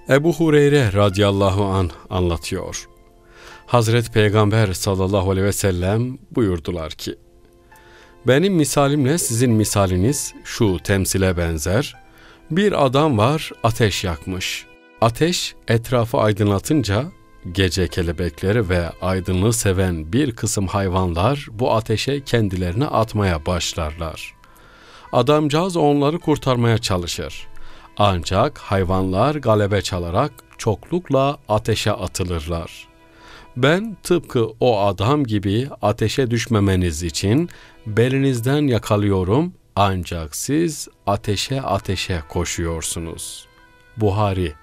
Ebu Hureyre radıyallahu anh anlatıyor. Hazreti Peygamber sallallahu aleyhi ve sellem buyurdular ki, benim misalimle sizin misaliniz şu temsile benzer. Bir adam var, ateş yakmış. Ateş etrafı aydınlatınca gece kelebekleri ve aydınlığı seven bir kısım hayvanlar bu ateşe kendilerini atmaya başlarlar. Adamcağız onları kurtarmaya çalışır. Ancak hayvanlar galebe çalarak çoklukla ateşe atılırlar. Ben tıpkı o adam gibi ateşe düşmemeniz için belinizden yakalıyorum, ancak siz ateşe koşuyorsunuz. Buhari.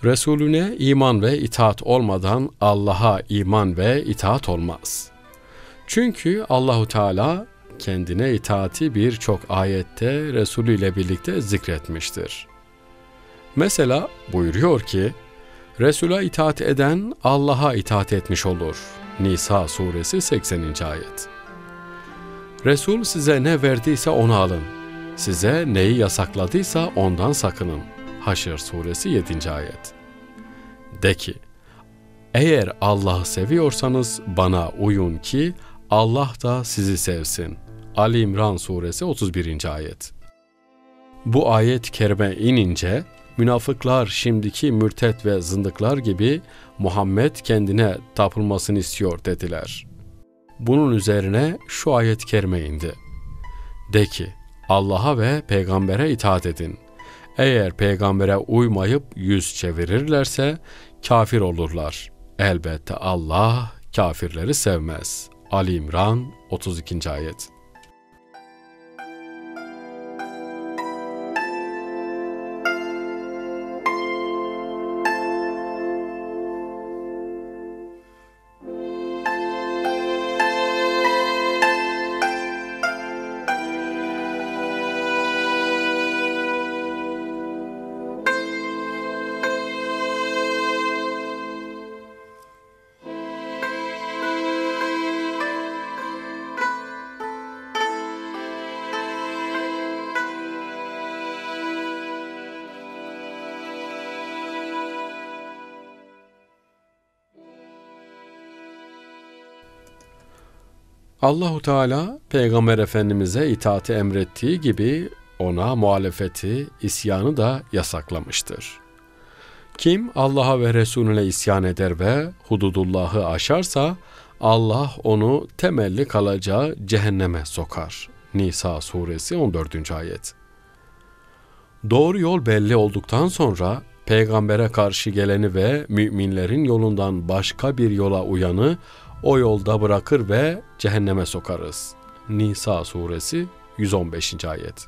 Resulüne iman ve itaat olmadan Allah'a iman ve itaat olmaz. Çünkü Allahu Teala kendine itaati birçok ayette Resulü ile birlikte zikretmiştir. Mesela buyuruyor ki, Resul'a itaat eden Allah'a itaat etmiş olur. Nisa suresi 80. ayet. Resul size ne verdiyse onu alın. Size neyi yasakladıysa ondan sakının. Haşr suresi 7. ayet. De ki, eğer Allah'ı seviyorsanız bana uyun ki Allah da sizi sevsin. Ali İmran suresi 31. ayet. Bu ayet-i kerime inince münafıklar şimdiki mürtet ve zındıklar gibi Muhammed kendine tapılmasını istiyor dediler. Bunun üzerine şu ayet-i kerime indi. De ki, Allah'a ve peygambere itaat edin. Eğer peygambere uymayıp yüz çevirirlerse kafir olurlar. Elbette Allah kafirleri sevmez. Ali İmran 32. ayet. Allahu Teala Peygamber Efendimiz'e itaati emrettiği gibi ona muhalefeti, isyanı da yasaklamıştır. Kim Allah'a ve Resulüne isyan eder ve hududullahı aşarsa Allah onu temelli kalacağı cehenneme sokar. Nisa suresi 14. ayet. Doğru yol belli olduktan sonra peygambere karşı geleni ve müminlerin yolundan başka bir yola uyanı o yolda bırakır ve cehenneme sokarız. Nisa suresi 115. ayet.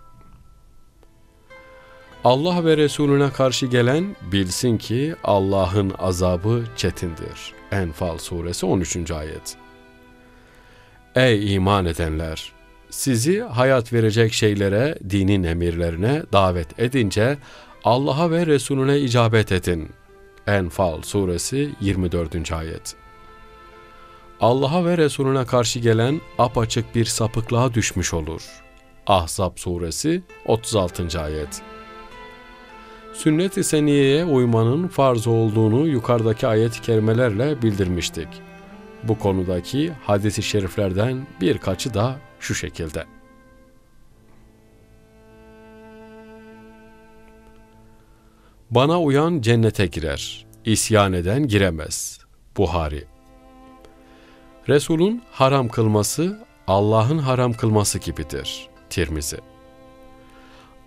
Allah ve Resulüne karşı gelen bilsin ki Allah'ın azabı çetindir. Enfal suresi 13. ayet. Ey iman edenler! Sizi hayat verecek şeylere, dinin emirlerine davet edince Allah'a ve Resulüne icabet edin. Enfal suresi 24. ayet. Allah'a ve Resulüne karşı gelen apaçık bir sapıklığa düşmüş olur. Ahzab suresi 36. ayet. Sünnet-i seniyeye uymanın farz olduğunu yukarıdaki ayet-i kerimelerle bildirmiştik. Bu konudaki hadis-i şeriflerden birkaçı da şu şekilde. Bana uyan cennete girer, isyan eden giremez. Buhari. Resul'ün haram kılması, Allah'ın haram kılması gibidir. Tirmizi.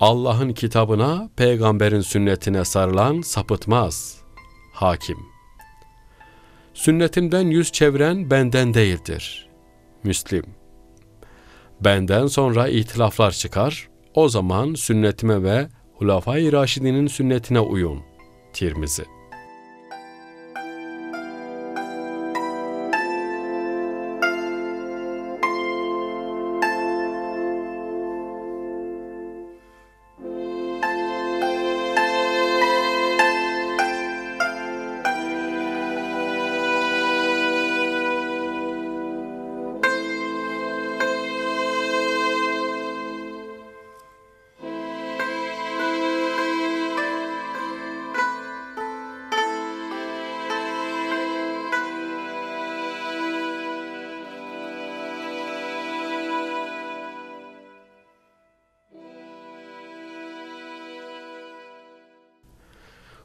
Allah'ın kitabına, peygamberin sünnetine sarılan sapıtmaz. Hakim. Sünnetimden yüz çeviren benden değildir. Müslim. Benden sonra ihtilaflar çıkar, o zaman sünnetime ve Hulafai Raşidinin sünnetine uyun. Tirmizi.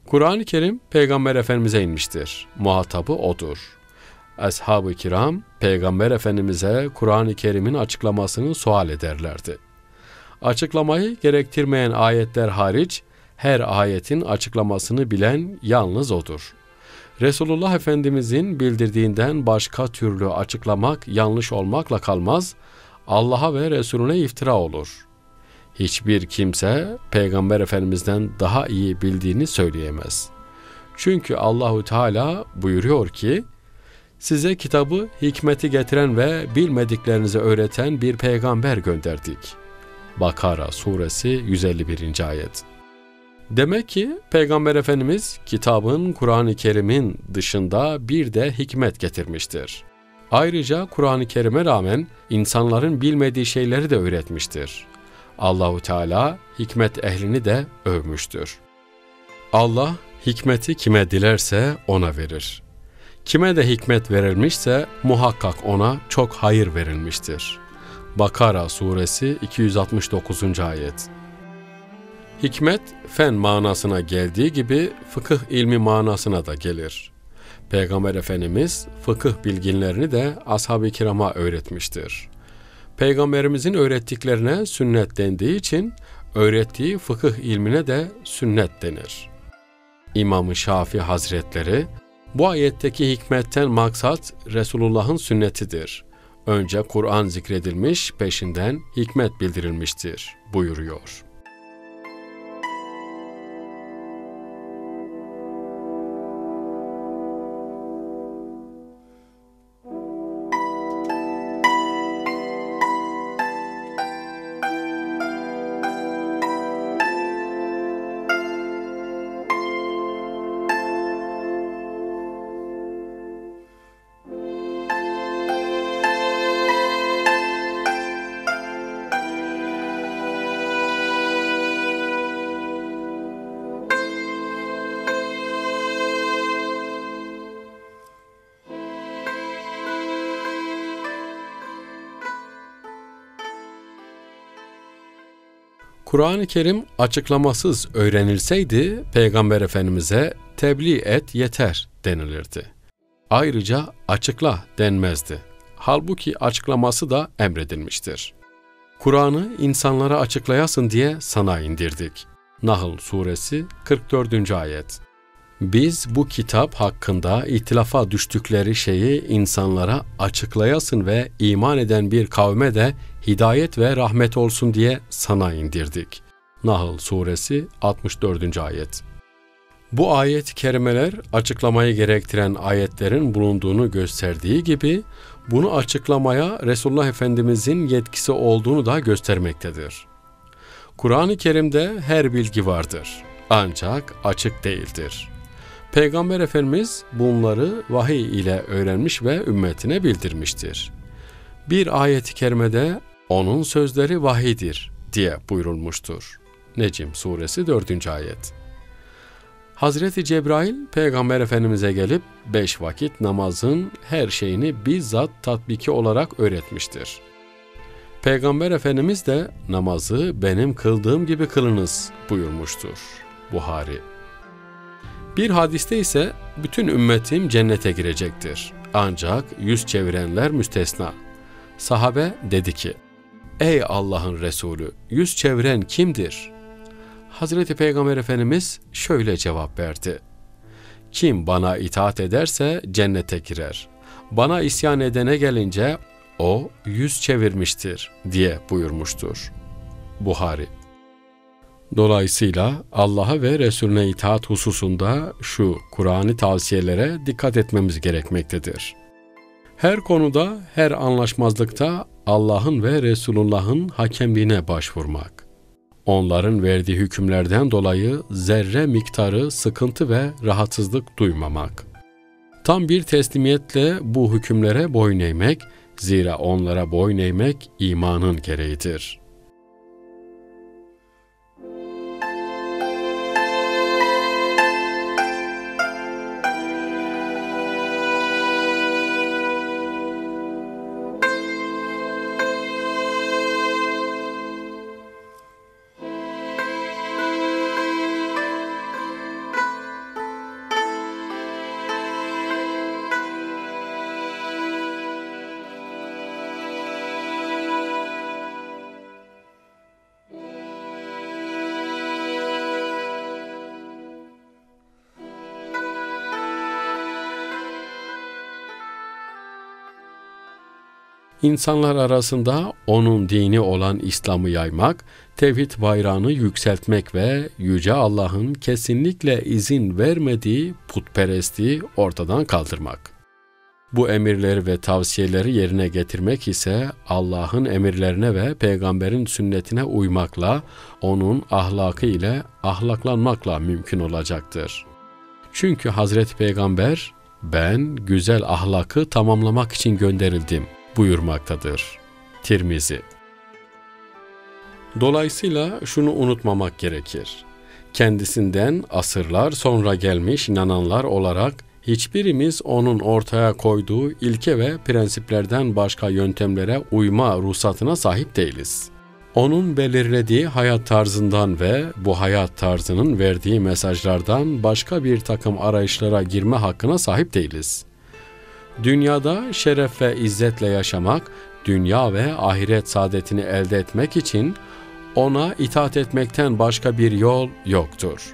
Kur'an-ı Kerim Peygamber Efendimiz'e inmiştir. Muhatabı O'dur. Ashab-ı kiram Peygamber Efendimiz'e Kur'an-ı Kerim'in açıklamasını sual ederlerdi. Açıklamayı gerektirmeyen ayetler hariç her ayetin açıklamasını bilen yalnız O'dur. Resulullah Efendimiz'in bildirdiğinden başka türlü açıklamak yanlış olmakla kalmaz, Allah'a ve Resulüne iftira olur. Hiçbir kimse Peygamber Efendimiz'den daha iyi bildiğini söyleyemez. Çünkü Allahu Teala buyuruyor ki, size kitabı, hikmeti getiren ve bilmediklerinizi öğreten bir peygamber gönderdik. Bakara suresi 151. ayet. Demek ki Peygamber Efendimiz kitabın, Kur'an-ı Kerim'in dışında bir de hikmet getirmiştir. Ayrıca Kur'an-ı Kerim'e rağmen insanların bilmediği şeyleri de öğretmiştir. Allahu Teala hikmet ehlini de övmüştür. Allah hikmeti kime dilerse ona verir. Kime de hikmet verilmişse muhakkak ona çok hayır verilmiştir. Bakara suresi 269. ayet. Hikmet, fen manasına geldiği gibi fıkıh ilmi manasına da gelir. Peygamber Efendimiz fıkıh bilginlerini de ashab-ı kirama öğretmiştir. Peygamberimizin öğrettiklerine sünnet dendiği için öğrettiği fıkıh ilmine de sünnet denir. İmam-ı Şafii Hazretleri, bu ayetteki hikmetten maksat Resulullah'ın sünnetidir. Önce Kur'an zikredilmiş, peşinden hikmet bildirilmiştir buyuruyor. Kur'an-ı Kerim açıklamasız öğrenilseydi Peygamber Efendimiz'e tebliğ et yeter denilirdi. Ayrıca açıkla denmezdi. Halbuki açıklaması da emredilmiştir. Kur'an'ı insanlara açıklayasın diye sana indirdik. Nahl suresi 44. ayet. Biz bu kitap hakkında ihtilafa düştükleri şeyi insanlara açıklayasın ve iman eden bir kavme de hidayet ve rahmet olsun diye sana indirdik. Nahl suresi 64. ayet. Bu ayet-i kerimeler açıklamayı gerektiren ayetlerin bulunduğunu gösterdiği gibi bunu açıklamaya Resulullah Efendimizin yetkisi olduğunu da göstermektedir. Kur'an-ı Kerim'de her bilgi vardır ancak açık değildir. Peygamber Efendimiz bunları vahiy ile öğrenmiş ve ümmetine bildirmiştir. Bir ayet-i kerimede onun sözleri vahiydir diye buyurulmuştur. Necm suresi 4. ayet. Hazreti Cebrail Peygamber Efendimiz'e gelip 5 vakit namazın her şeyini bizzat tatbiki olarak öğretmiştir. Peygamber Efendimiz de namazı benim kıldığım gibi kılınız buyurmuştur. Buhari. Bir hadiste ise bütün ümmetim cennete girecektir. Ancak yüz çevirenler müstesna. Sahabe dedi ki, ey Allah'ın Resulü, yüz çeviren kimdir? Hazreti Peygamber Efendimiz şöyle cevap verdi. Kim bana itaat ederse cennete girer. Bana isyan edene gelince o yüz çevirmiştir diye buyurmuştur. Buhari. Dolayısıyla Allah'a ve Resulüne itaat hususunda şu Kur'an'ı tavsiyelere dikkat etmemiz gerekmektedir. Her konuda, her anlaşmazlıkta Allah'ın ve Resulullah'ın hakemliğine başvurmak. Onların verdiği hükümlerden dolayı zerre miktarı sıkıntı ve rahatsızlık duymamak. Tam bir teslimiyetle bu hükümlere boyun eğmek, zira onlara boyun eğmek imanın gereğidir. İnsanlar arasında onun dini olan İslam'ı yaymak, tevhid bayrağını yükseltmek ve Yüce Allah'ın kesinlikle izin vermediği putperestliği ortadan kaldırmak. Bu emirleri ve tavsiyeleri yerine getirmek ise Allah'ın emirlerine ve peygamberin sünnetine uymakla, onun ahlakı ile ahlaklanmakla mümkün olacaktır. Çünkü Hazreti Peygamber, ben güzel ahlakı tamamlamak için gönderildim buyurmaktadır. Tirmizi. Dolayısıyla şunu unutmamak gerekir. Kendisinden asırlar sonra gelmiş inananlar olarak hiçbirimiz onun ortaya koyduğu ilke ve prensiplerden başka yöntemlere uyma ruhsatına sahip değiliz. Onun belirlediği hayat tarzından ve bu hayat tarzının verdiği mesajlardan başka bir takım arayışlara girme hakkına sahip değiliz. Dünyada şeref ve izzetle yaşamak, dünya ve ahiret saadetini elde etmek için ona itaat etmekten başka bir yol yoktur.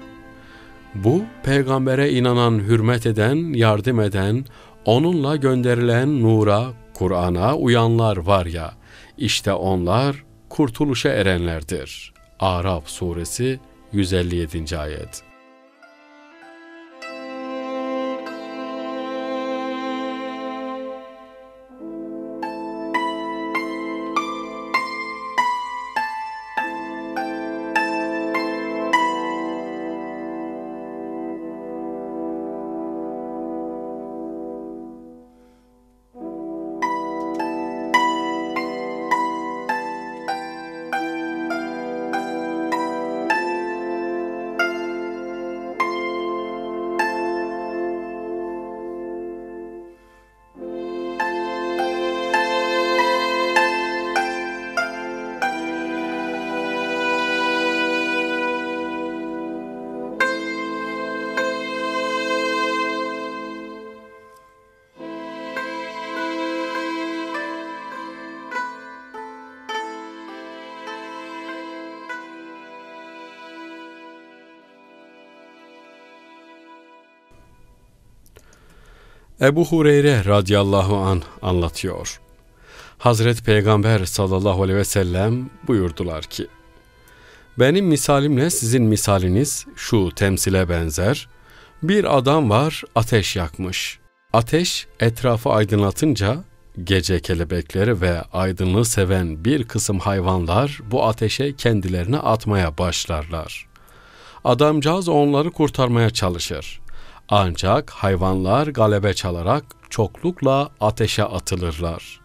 Bu, peygambere inanan, hürmet eden, yardım eden, onunla gönderilen nura, Kur'an'a uyanlar var ya, işte onlar kurtuluşa erenlerdir. Araf suresi 157. ayet. Ebu Hureyre radıyallahu anh anlatıyor. Hazreti Peygamber sallallahu aleyhi ve sellem buyurdular ki, benim misalimle sizin misaliniz şu temsile benzer. Bir adam var, ateş yakmış. Ateş etrafı aydınlatınca gece kelebekleri ve aydınlığı seven bir kısım hayvanlar bu ateşe kendilerini atmaya başlarlar. Adamcağız onları kurtarmaya çalışır. Ancak hayvanlar galebe çalarak çoklukla ateşe atılırlar.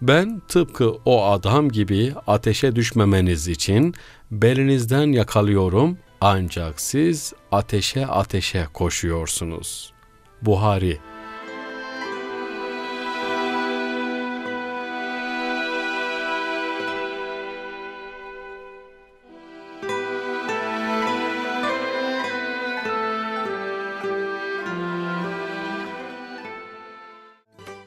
Ben tıpkı o adam gibi ateşe düşmemeniz için belinizden yakalıyorum, ancak siz ateşe koşuyorsunuz. Buhari.